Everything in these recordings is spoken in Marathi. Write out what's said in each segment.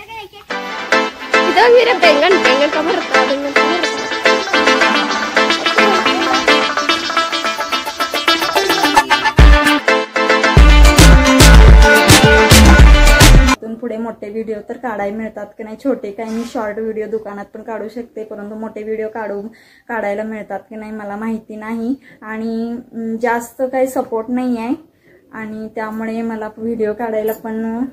इधर भी रे बैंगन बैंगन का भरता बैंगन का भरता। पुढे मोठे व्हिडिओ तर काढायला मिळतात की नाही, छोटे काही मी शॉर्ट व्हिडिओ दुकानात पण काढू शकते, परंतु मोठे व्हिडिओ काढायला मिळतात की नाही मला माहिती नाही आणि जास्त काही सपोर्ट नाही आहे आणि त्यामुळे मला व्हिडिओ काढायला पण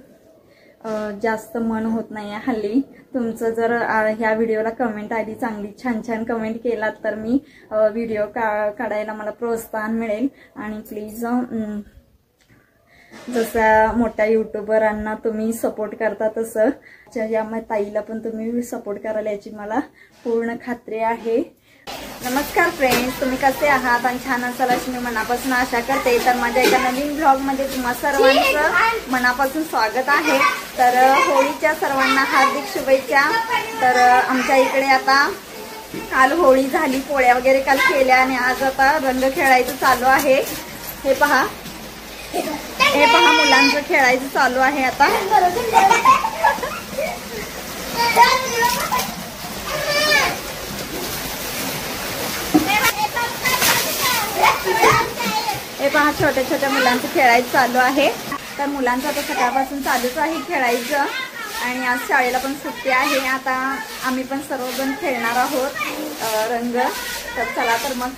जास्त मन होत नाही आहे हल्ली। तुमचं जर ह्या व्हिडिओला कमेंट आली चांगली छान छान कमेंट केलात तर मी व्हिडिओ काढायला मला प्रोत्साहन मिळेल आणि प्लीज जसं मोठ्या यूट्यूबरांना तुम्ही सपोर्ट करता तसं या ताईला पण तुम्ही सपोर्ट कराल याची मला पूर्ण खात्री आहे। नमस्कार फ्रेंड्स, तुम्ही कसे आहात आणि छान असाल अशी मी मनापासून आशा करते। तर माझ्या एका नवीन ब्लॉगमध्ये तुम्हा सर्वांचं मनापासून स्वागत आहे। तर होळीच्या सर्वांना हार्दिक शुभेच्छा। तर आमच्या इकडे आता काल होळी झाली, पोळ्या वगैरे काल केल्या आणि आज आता रंग खेळायचं चालू आहे। हे पहा मुलांचं खेळायचं चालू आहे आता। हे पहा छोट्या छोट्या मुलांचं खेळायचं चालू आहे। तर मुलांचं आता सकाळपासून चालूच आहे खेळायचं आणि आज शाळेला पण सुट्टी आहे। आता आम्ही पण सर्वजण खेळणार आहोत रंग। तर चला तर मग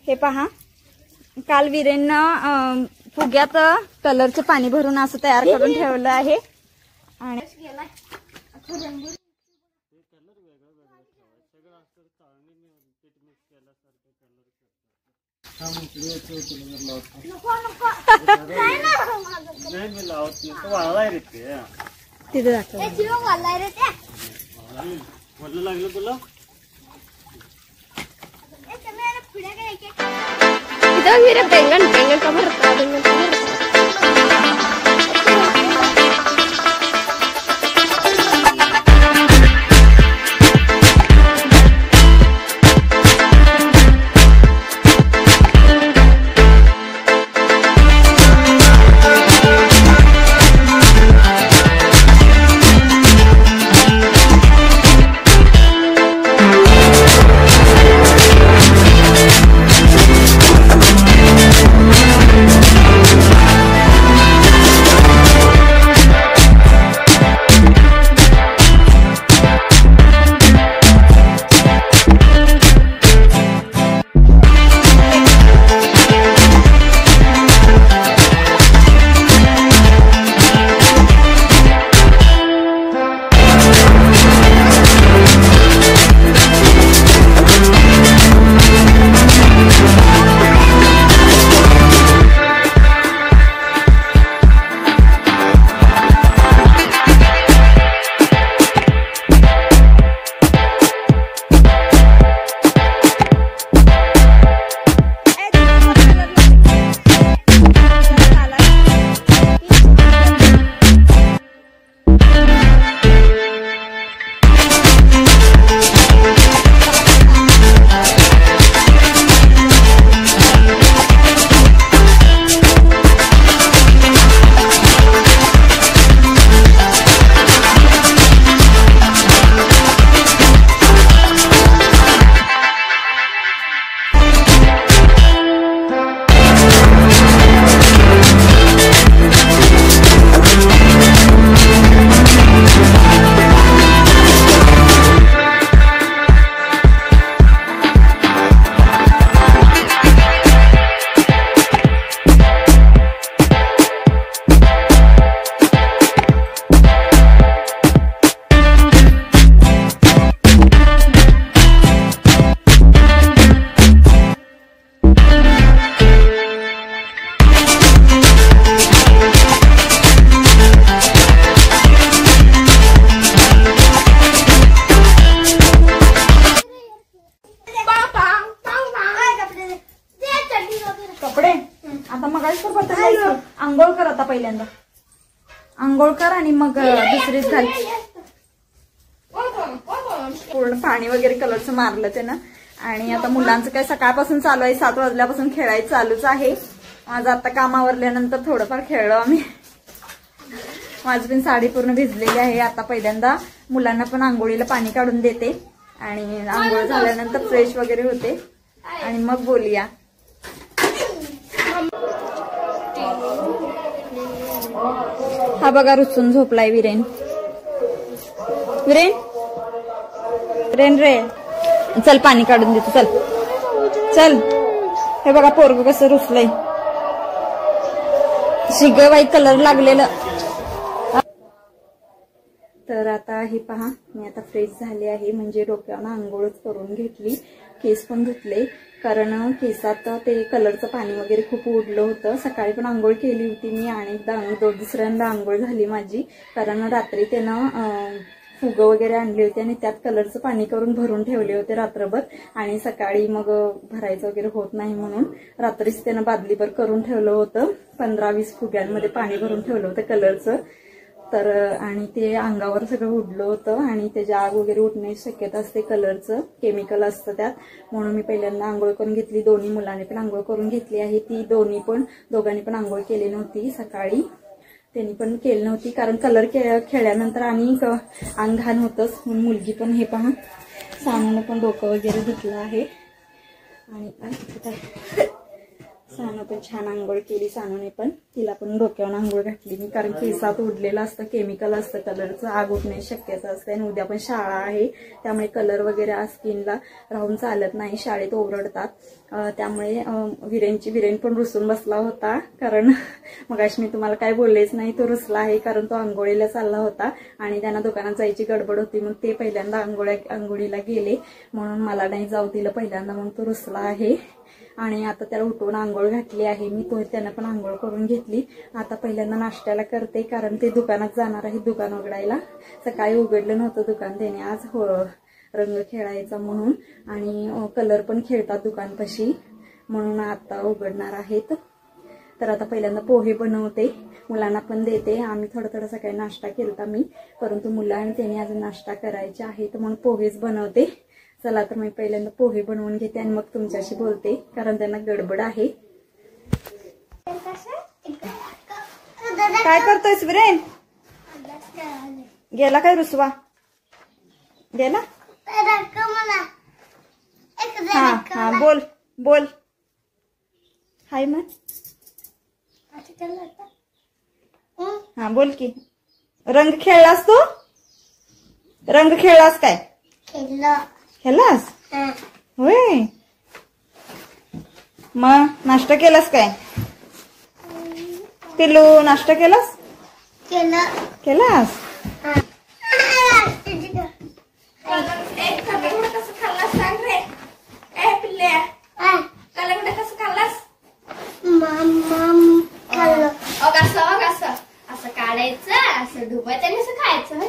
हे पहा काल वीरेंनं फुग्यात कलरचं पाणी भरून असं तयार करून ठेवलं आहे आणि तिथे दाखव लागलं तुला इधर भी रे बैंगन बैंगन का भरता बैंगन का भरता। आंघोळ कर आता पहिल्यांदा आंघोळ कर आणि मग दुसरीच घाल। पूर्ण पाणी वगैरे कलरचं मारलं ते ना। आणि आता मुलांचं काय सकाळपासून चालू आहे 7 वाजल्यापासून खेळायचं चालूच आहे। आज आता कामावरल्यानंतर थोडंफार खेळलो आम्ही। माझी पण साडी पूर्ण भिजलेली आहे. आता पहिल्यांदा मुलांना पण आंघोळीला पाणी काढून देते आणि आंघोळ झाल्यानंतर फ्रेश वगैरे होते आणि मग बोलूया. हा बघा रुसून झोपलाय विरेन. विरेन विरेन रे, चल पाणी काढून देतो. चल चल. हे बघा पोरग कसं रुसलंय. शिग व्हाईट कलर लागलेलं. तर आता हे पहा, मी आता फ्रेश झाले आहे. म्हणजे डोक्यानं आंघोळच करून घेतली, केस पण धुतले. कारण केसात ते कलरचं पाणी वगैरे खूप उडलं होतं. सकाळी पण आंघोळ केली होती मी आणि दुसऱ्यांदा आंघोळ झाली माझी. कारण रात्री त्यानं फुगं वगैरे आणली होती आणि त्यात कलरचं पाणी करून भरून ठेवले होते रात्रभर. आणि सकाळी मग भरायचं वगैरे होत नाही म्हणून रात्रीच त्यानं बादलीभर करून ठेवलं होतं. 15-20 फुग्यांमध्ये पाणी भरून ठेवलं होतं कलरचं. तर आणि ते अंगावर सगळं उडलं होतं आणि त्याची आग वगैरे उठण्याची शक्यता असते. कलरचं केमिकल असतं त्यात. म्हणून मी पहिल्यांदा आंघोळ करून घेतली. दोन्ही मुलांनी पण आंघोळ करून घेतली आहे. ती दोघांनी पण आंघोळ केली नव्हती सकाळी. त्यांनी पण केली नव्हती कारण कलर खेळल्यानंतर आणि अंग घाण होतंच. मुलगी पण हे पहा, सानूने पण डोकं वगैरे धुतलं आहे आणि सानू पण छान आंघोळ केली. सानूने पण तिला पण डोक्यावर आंघोळ घातली मी. कारण केसात उडलेलं असतं, केमिकल असतं कलरचं, आग उठण्याची शक्यता असते. आणि उद्या पण शाळा आहे त्यामुळे कलर वगैरे स्किनला राहून चालत नाही, शाळेत ओरडतात. त्यामुळे विरेन पण रुसून बसला होता. कारण मगाशी मी तुम्हाला काय बोललेच नाही, तो रुसला आहे कारण तो आंघोळीला चालला होता आणि त्यांना दुकानात जायची गडबड होती. मग ते पहिल्यांदा आंघोळीला गेले म्हणून मला नाही जाऊ दिलं पहिल्यांदा, म्हणून तो रुसला आहे. आणि आता त्याला उठवून आंघोळ घातली आहे मी. त्यानं पण आंघोळ करून घेतली. आता पहिल्यांदा नाश्त्याला करते कारण ते दुकानात जाणार आहे दुकान उघडायला. सकाळी उघडलं नव्हतं दुकान त्याने आज रंग खेळायचा म्हणून आणि कलर पण खेळतात दुकानपाशी म्हणून आता उघडणार आहेत. तर आता पहिल्यांदा पोहे बनवते, मुलांना पण देते. आम्ही थोडं सकाळी नाश्ता केलता मी, परंतु मुलांनी त्याने अजून नाश्ता करायचे आहे तर म्हणून पोहेच बनवते. चला तर मी पहिल्यांदा पोहे बनवून घेते आणि मग तुमच्याशी बोलते कारण त्यांना गडबड आहे. काय करतोयस विरेन? गेला काय रुसवा? गेला? हा हा बोल बोल. हाय मग. हा बोल की. रंग खेळलास तू? रंग खेळलास काय? खेळलास होय. मग नाश्ता केलास काय? पिल्लू नाश्ता केलास? केलास? असं काढायचं, असं डुबायचं आणि असं खायचं ना.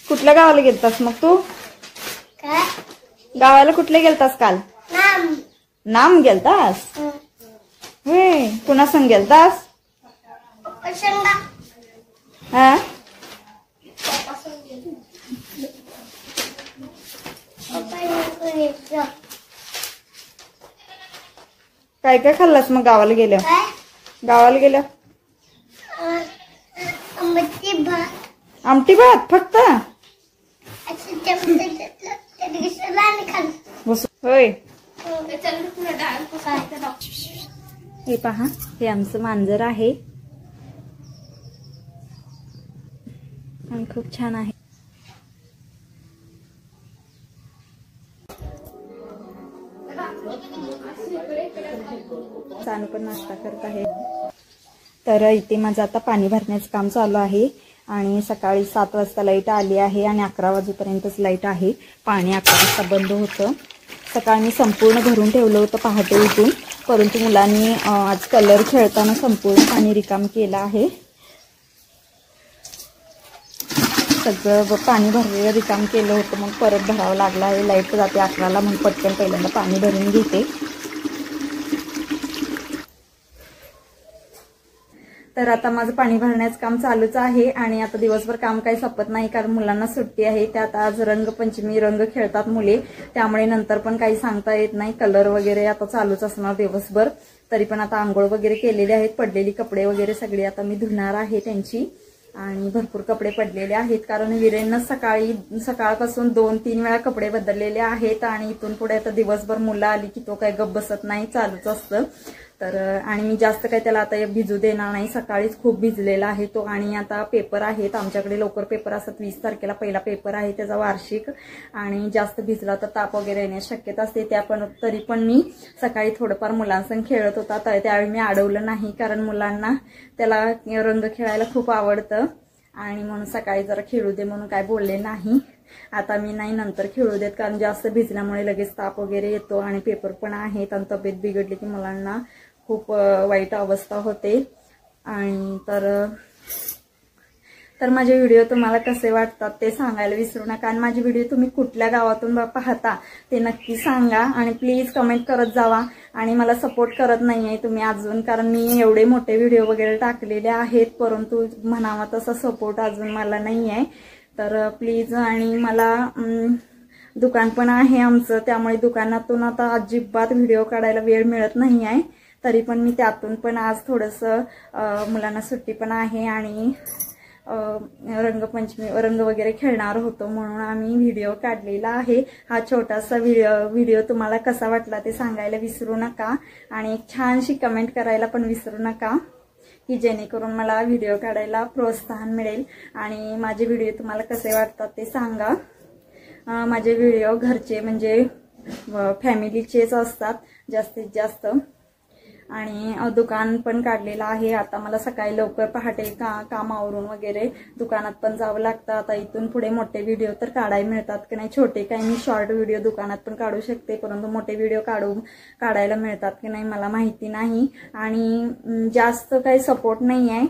कुठल्या गावाला गेलतास मग तू? गावाला कुठले गेलतास काल? नाम गेलतास होय. कुणा संग गेलतास? हा काय काय खाल्लास मग गावाला गेल्या? गावाला गेल्या आमटी भात फक्त होय. हे पहा, हे आमचं मांजर आहे आणि खूप छान आहे. सानू पण नाश्ता करत आहे. तर इथे माझं आता पाणी भरण्याचं काम चालू आहे आणि सकाळी 7 वाजता लाईट आली आहे आणि 11 वाजेपर्यंतच लाईट आहे. पाणी 11 वाजता बंद होतं. सकाळी मी संपूर्ण भरून ठेवलं होतं पहाटे उठून, परंतु मुलांनी आज कलर खेळताना संपूर्ण पाणी रिकाम केलं आहे. सगळं पाणी भरलेलं रिकाम केलं होतं, मग परत भरावं लागलं आहे. लाईट जाते 11ला म्हणून पटकन पहिल्यांदा पाणी भरून घेते. तर आता माझं पाणी भरण्याचं काम चालूच आहे आणि आता दिवसभर काम काही संपत नाही कारण मुलांना सुट्टी आहे. त्यात आज रंगपंचमी, रंग खेळतात मुले, त्यामुळे नंतर पण काही सांगता येत नाही. कलर वगैरे आता चालूच असणार दिवसभर. तरी पण आता आंघोळ वगैरे केलेले आहेत. पडलेली कपडे वगैरे सगळी आता मी धुणार आहे त्यांची. आणि भरपूर कपडे पडलेले आहेत कारण वीरेंना सकाळपासून 2-3 वेळा कपडे बदललेले आहेत आणि इथून पुढे आता दिवसभर मुलं आली की तो काही गप्प बसत नाही, चालूच असतं. तर आणि मी जास्त काही त्याला आता भिजू देणार नाही. सकाळीच खूप भिजलेला आहे तो. आणि आता पेपर आहेत आमच्याकडे, लवकर पेपर असतात. 20 तारखेला पहिला पेपर आहे त्याचा वार्षिक. आणि जास्त भिजला तर ताप वगैरे येण्याची शक्यता असते. तरी पण मी सकाळी थोडंफार मुलांसंग खेळत होता, त्यावेळी मी अडवलं नाही कारण मुलांना त्याला रंग खेळायला खूप आवडतं आणि म्हणून सकाळी जरा खेळू दे म्हणून काय बोलले नाही. आता मी नाही नंतर खेळू देत कारण जास्त भिजल्यामुळे लगेच ताप वगैरे येतो आणि पेपर पण आहेत आणि तब्येत बिघडली की मुलांना खूप वाईट अवस्था होते. आणि तर माझे व्हिडिओ तुम्हाला कसे वाटतात ते सांगायला विसरू नका. आणि माझे व्हिडिओ तुम्ही कुठल्या गावातून पाहता ते नक्की सांगा आणि प्लीज कमेंट करत जावा. आणि मला सपोर्ट करत नाहीये तुम्ही अजून, कारण मी एवढे मोठे व्हिडिओ वगैरे टाकलेले आहेत परंतु म्हणावा तसा सपोर्ट अजून मला नाहीये. तर प्लीज. आणि मला दुकान पण आहे आमचं, त्यामुळे दुकानातून आता अजिबात व्हिडिओ काढायला वेळ मिळत नाही आहे. तरी पण मी त्यातून पण आज थोडंसं मुलांना सुट्टी पण आहे आणि रंगपंचमी रंग वगैरे खेळणार होतो म्हणून आम्ही व्हिडिओ काढलेला आहे. हा छोटासा व्हिडिओ तुम्हाला कसा वाटला ते सांगायला विसरू नका आणि एक छानशी कमेंट करायला पण विसरू नका की जेणेकरून मला व्हिडिओ काढायला प्रोत्साहन मिळेल. आणि माझे व्हिडिओ तुम्हाला कसे वाटतात ते सांगा. माझे व्हिडिओ घरचे म्हणजे फॅमिलीचेच असतात जास्तीत जास्त. आणि दुकान पण काढलेलं आहे. आता मला सकाळी लवकर पहाटे काम आवरून वगैरे दुकानात पण जावं लागतं. आता इथून पुढे मोठे व्हिडिओ तर काढायला मिळतात की नाही, छोटे काही मी शॉर्ट व्हिडिओ दुकानात पण काढू शकते परंतु मोठे व्हिडिओ काढायला मिळतात की नाही मला माहिती नाही. आणि जास्त काही सपोर्ट नाही आहे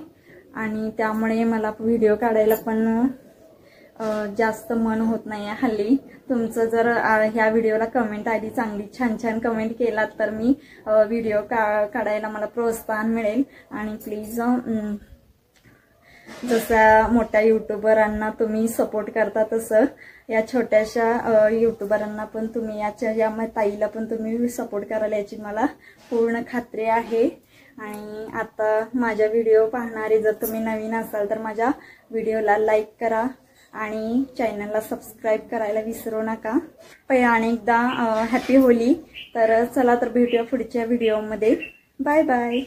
आणि त्यामुळे मला व्हिडिओ काढायला पण जास्त मन होत नाही आहे हल्ली. तुमचं जर ह्या व्हिडिओला कमेंट आली चांगली छान कमेंट केलात तर मी व्हिडिओ काढायला मला प्रोत्साहन मिळेल. आणि प्लीज जसा मोठ्या युट्यूबरांना तुम्ही सपोर्ट करता तसं या छोट्याशा युट्यूबरांना पण तुम्ही या ताईला पण तुम्ही सपोर्ट कराल याची मला पूर्ण खात्री आहे. आणि आता माझ्या व्हिडिओ पाहणारे जर तुम्ही नवीन असाल तर माझ्या व्हिडिओला लाईक करा आणि चॅनलला सबस्क्राईब करायला विसरू नका. अनेकदा हॅपी होली. तर चला तर भेटूया पुढच्या व्हिडिओमध्ये. Bye bye.